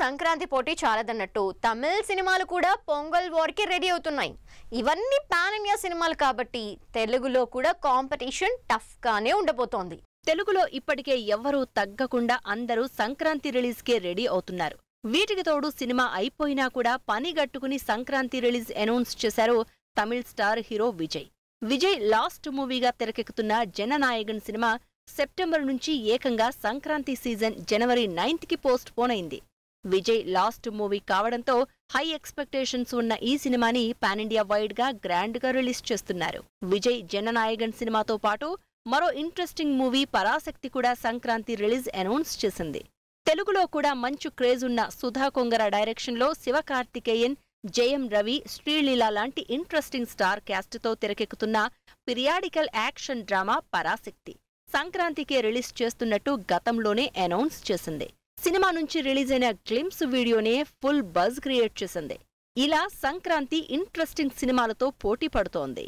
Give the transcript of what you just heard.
సంక్రాంతి పోటీ చాలదన్నట్టు తమిళ సినిమాలు కూడా పొంగల్ వార్కి రెడీ అవుతున్నాయి. ఇవన్నీ పాన్ ఇండియా సినిమాలు కాబట్టి తెలుగులో కూడా కాంపిటీషన్ టఫ్ గానే ఉండబోతోంది. తెలుగులో ఇప్పటికే ఎవ్వరూ తగ్గకుండా అందరూ సంక్రాంతి రిలీజ్కే రెడీ అవుతున్నారు. వీటికి తోడు సినిమా అయిపోయినా కూడా పని గట్టుకుని సంక్రాంతి రిలీజ్ అనౌన్స్ చేశారు Tamil star hero Vijay. Vijay last మూవీగా తెరకెక్కుతున్న జననాయగన్ సినిమా సెప్టెంబర్ నుంచి ఏకంగా సంక్రాంతి సీజన్ జనవరి 9th కి పోస్ట్ పోన్ అయింది. విజయ్ లాస్ట్ మూవీ కావడంతో హై ఎక్స్పెక్టేషన్స్ ఉన్న ఈ సినిమాని పాన్ ఇండియా వైడ్ గా గ్రాండ్ గా రిలీజ్ చేస్తున్నారు. విజయ్ జననాయగన్ సినిమాతో పాటు మరో ఇంట్రెస్టింగ్ మూవీ పరాశక్తి కూడా సంక్రాంతి రిలీజ్ అనౌన్స్ చేసింది. తెలుగులో కూడా మంచు క్రేజ్ ఉన్న సుధా కొంగర డైరెక్షన్లో శివకార్తికేయన్, జయం రవి, శ్రీలీల లాంటి ఇంట్రెస్టింగ్ స్టార్ క్యాస్ట్తో తెరకెక్కుతున్న పిరియాడికల్ యాక్షన్ డ్రామా పరాశక్తి సంక్రాంతికే రిలీజ్ చేస్తున్నట్టు గతంలోనే అనౌన్స్ చేసింది. సినిమా నుంచి రిలీజ్ అయిన గ్లింప్స్ వీడియోనే ఫుల్ బజ్ క్రియేట్ చేసింది. ఇలా సంక్రాంతి ఇంట్రెస్టింగ్ సినిమాలతో పోటీ పడుతోంది.